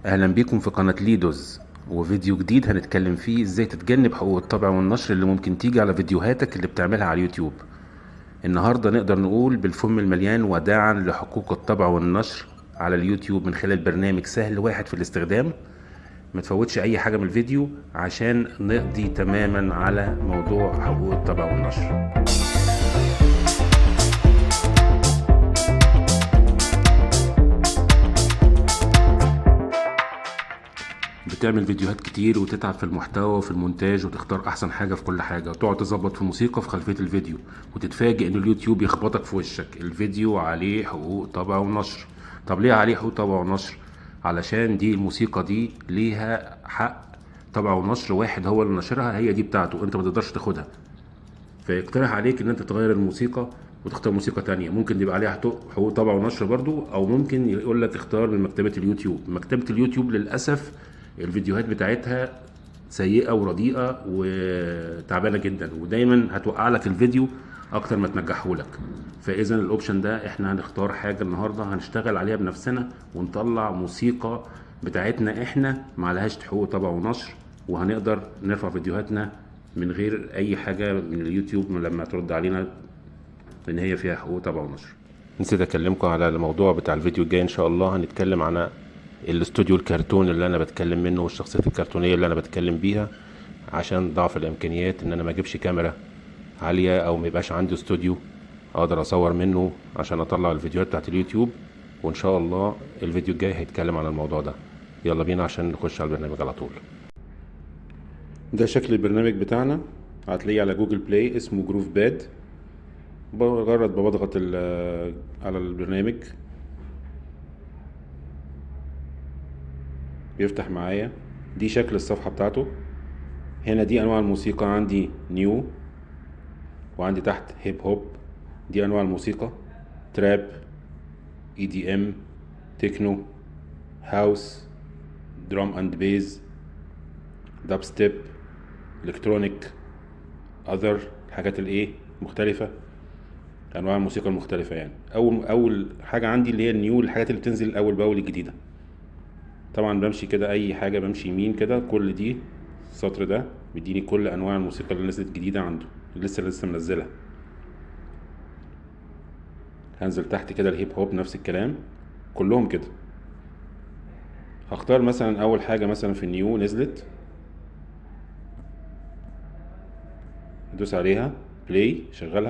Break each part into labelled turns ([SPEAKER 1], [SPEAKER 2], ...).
[SPEAKER 1] اهلا بيكم في قناة ليدوز، وفيديو جديد هنتكلم فيه ازاي تتجنب حقوق الطبع والنشر اللي ممكن تيجي على فيديوهاتك اللي بتعملها على اليوتيوب. النهاردة نقدر نقول بالفم المليان وداعا لحقوق الطبع والنشر على اليوتيوب من خلال برنامج سهل واحد في الاستخدام. ما تفوتش اي حاجة من الفيديو عشان نقضي تماما على موضوع حقوق الطبع والنشر. بتعمل فيديوهات كتير وتتعب في المحتوى وفي المونتاج وتختار احسن حاجة في كل حاجة وتقعد تظبط في الموسيقى في خلفية الفيديو، وتتفاجئ ان اليوتيوب يخبطك في وشك الفيديو عليه حقوق طبع ونشر. طب ليه عليه حقوق طبع ونشر؟ علشان دي الموسيقى دي ليها حق طبع ونشر واحد هو اللي نشرها، هي دي بتاعته، انت ما تقدرش تاخدها. فيقترح عليك ان انت تغير الموسيقى وتختار موسيقى تانية ممكن يبقى عليها حقوق طبع ونشر برضو، او ممكن يقول لك اختار من مكتبة اليوتيوب. مكتبة اليوتيوب للأسف الفيديوهات بتاعتها سيئة ورديئة وتعبانة جدا، ودايما هتوقع لك الفيديو اكتر ما تنجحه لك. فاذا الاوبشن ده احنا هنختار حاجة النهاردة هنشتغل عليها بنفسنا ونطلع موسيقى بتاعتنا احنا معلهاش حقوق طبع ونشر، وهنقدر نرفع فيديوهاتنا من غير اي حاجه من اليوتيوب لما ترد علينا ان هي فيها حقوق طبع ونشر. نسيت اكلمكم على الموضوع بتاع الفيديو الجاي، ان شاء الله هنتكلم عن الاستوديو الكرتون اللي انا بتكلم منه والشخصيات الكرتونيه اللي انا بتكلم بيها، عشان ضعف الامكانيات ان انا ما اجيبش كاميرا عاليه او ما يبقاش عندي استوديو اقدر اصور منه عشان اطلع الفيديوهات بتاعت اليوتيوب. وان شاء الله الفيديو الجاي هيتكلم عن الموضوع ده. يلا بينا عشان نخش على البرنامج على طول. ده شكل البرنامج بتاعنا، هتلاقيه على جوجل بلاي اسمه جروف باد. بمجرد بضغط على البرنامج بيفتح معايا. دي شكل الصفحة بتاعته. هنا دي انواع الموسيقى، عندي نيو وعندي تحت هيب هوب. دي انواع الموسيقى: تراب، اي دي ام، تكنو، هاوس، درام اند بيز، داب ستيب، الكترونيك، اذر، الحاجات الايه مختلفة، انواع الموسيقى المختلفة. يعني اول حاجة عندي اللي هي النيو، الحاجات اللي بتنزل اول باول الجديدة. طبعا بمشي كده اي حاجة، بمشي يمين كده، كل دي السطر ده بيديني كل انواع الموسيقى اللي نزلت جديدة عنده، لسه منزلها. هنزل تحت كده الهيب هوب نفس الكلام، كلهم كده. هختار مثلا اول حاجة مثلا في النيو نزلت، ادوس عليها بلاي، شغلها.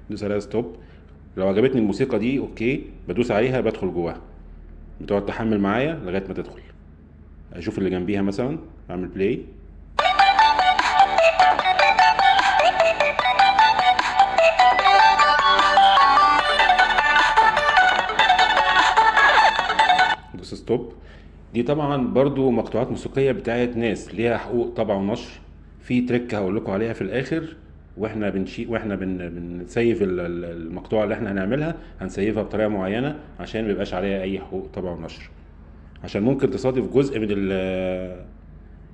[SPEAKER 1] دوس عليها ستوب. لو عجبتني الموسيقى دي اوكي، بدوس عليها بدخل جواها، بتقعد تحمل معايا لغايه ما تدخل. اشوف اللي جنبيها مثلا، اعمل بلاي. دوس ستوب. دي طبعا برضو مقطوعات موسيقيه بتاعت ناس ليها حقوق طبع ونشر. في تريك هقول لكم عليها في الاخر، واحنا بنسيف المقطوعه اللي احنا هنعملها، هنسيفها بطريقه معينه عشان ما يبقاش عليها اي حقوق طبع ونشر. عشان ممكن تصادف جزء من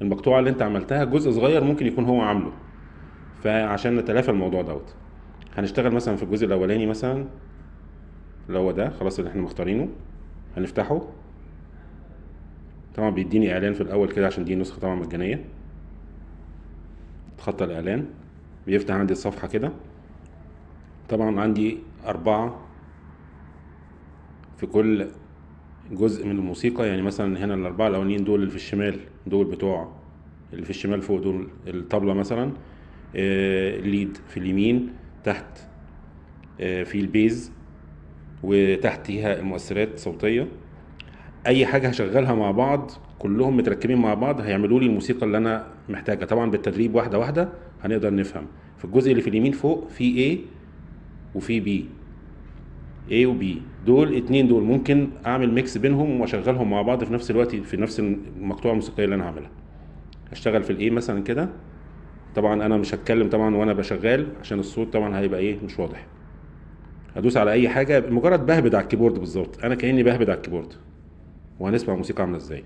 [SPEAKER 1] المقطوعه اللي انت عملتها، جزء صغير ممكن يكون هو عامله. فعشان نتلافى الموضوع دوت، هنشتغل مثلا في الجزء الاولاني مثلا اللي هو ده خلاص اللي احنا مختارينه. هنفتحه. طبعا بيديني اعلان في الاول كده عشان دي نسخه طبعا مجانيه. اتخطى الاعلان، بيفتح عندي الصفحه كده. طبعا عندي 4 في كل جزء من الموسيقى. يعني مثلا هنا ال4 الاولانيين دول اللي في الشمال، دول بتوع اللي في الشمال فوق، دول الطبلة مثلا. الليد في اليمين تحت. في البيز، وتحتيها المؤثرات الصوتية. اي حاجة هشغلها مع بعض كلهم متركبين مع بعض هيعملوا لي الموسيقى اللي انا محتاجها. طبعا بالتدريب واحدة واحدة هنقدر نفهم. في الجزء اللي في اليمين فوق في A وفي B. A و B دول اتنين، دول ممكن اعمل ميكس بينهم واشغلهم مع بعض في نفس الوقت في نفس المقطوعة الموسيقية اللي انا هعملها. هشتغل في الايه مثلا كده. طبعا انا مش هتكلم طبعا وانا بشغال عشان الصوت طبعا هيبقى ايه مش واضح. هدوس على اي حاجة مجرد بهبد على الكيبورد بالظبط، انا كأني بهبد على الكيبورد. وهنسمع موسيقى عاملة ازاي.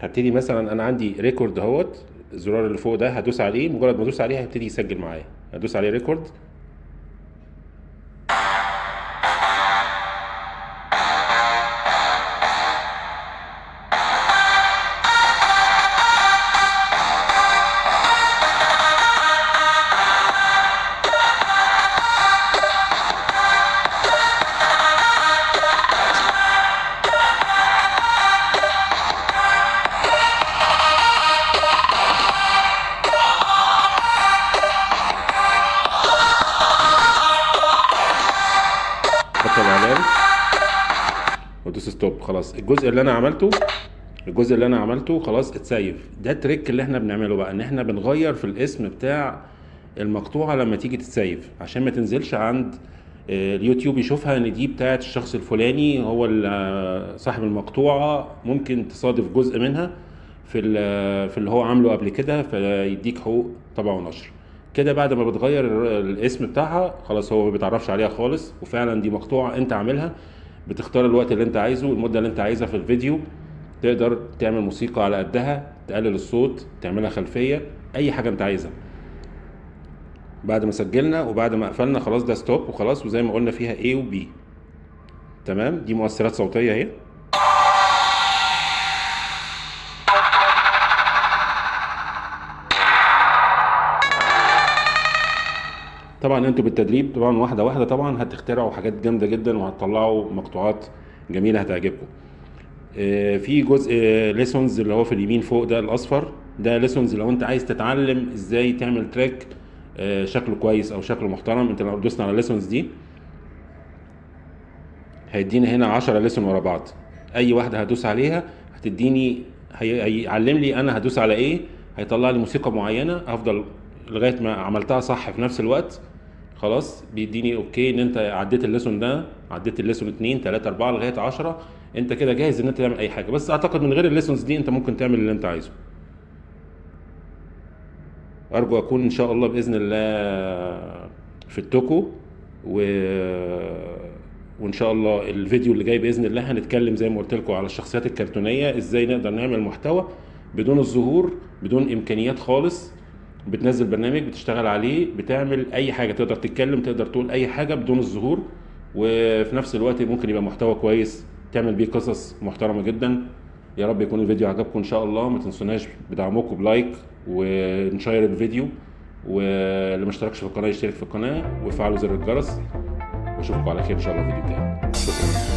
[SPEAKER 1] هبتدي مثلا انا عندي ريكورد اهوت، الزرار اللي فوق ده هدوس عليه، مجرد ما ادوس عليه هيبتدي يسجل معايا. هدوس عليه ريكورد. حط الاعلان وادوس ستوب. خلاص الجزء اللي انا عملته خلاص اتسيف. ده التريك اللي احنا بنعمله بقى، ان احنا بنغير في الاسم بتاع المقطوعه لما تيجي تتسيف، عشان ما تنزلش عند اليوتيوب يشوفها ان دي بتاعت الشخص الفلاني، هو صاحب المقطوعه. ممكن تصادف جزء منها في اللي هو عامله قبل كده، فيديك حقوق طبع ونشر كده. بعد ما بتغير الاسم بتاعها خلاص هو ما بيتعرفش عليها خالص، وفعلا دي مقطوعه انت عاملها. بتختار الوقت اللي انت عايزه، المده اللي انت عايزها في الفيديو، تقدر تعمل موسيقى على قدها، تقلل الصوت، تعملها خلفيه، اي حاجه انت عايزها. بعد ما سجلنا وبعد ما قفلنا خلاص ده ستوب وخلاص. وزي ما قلنا فيها A و B. تمام. دي مؤثرات صوتيه اهي. طبعا انتوا بالتدريب طبعا واحده واحده طبعا هتخترعوا حاجات جامده جدا، وهتطلعوا مقطوعات جميله هتعجبكم. في جزء ليسونز اللي هو في اليمين فوق ده الاصفر، ده ليسونز لو انت عايز تتعلم ازاي تعمل تراك شكله كويس او شكله محترم. انت لو دوسنا على ليسونز دي هيدينا هنا 10 ليسون ورا بعض. اي واحده هدوس عليها هتديني، هيعلم لي انا هدوس على ايه، هيطلع لي موسيقى معينه افضل لغايه ما عملتها صح في نفس الوقت. خلاص بيديني اوكي ان انت عديت الليسون ده، عديت الليسون 2 3 4 لغايه 10. انت كده جاهز ان انت تعمل اي حاجه. بس اعتقد من غير الليسونز دي انت ممكن تعمل اللي انت عايزه. ارجو اكون ان شاء الله باذن الله في التوكو و... وان شاء الله الفيديو اللي جاي باذن الله هنتكلم زي ما قلت لكم على الشخصيات الكرتونيه، ازاي نقدر نعمل محتوى بدون الظهور، بدون امكانيات خالص. بتنزل برنامج بتشتغل عليه، بتعمل اي حاجه، تقدر تتكلم، تقدر تقول اي حاجه بدون الظهور، وفي نفس الوقت ممكن يبقى محتوى كويس تعمل بيه قصص محترمه جدا. يا رب يكون الفيديو عجبكم ان شاء الله. ما تنسوناش بدعمكم بلايك ونشير الفيديو، واللي ما اشتركش في القناه يشترك في القناه ويفعلوا زر الجرس. واشوفكم على خير ان شاء الله في الفيديو الجاي. شكرا.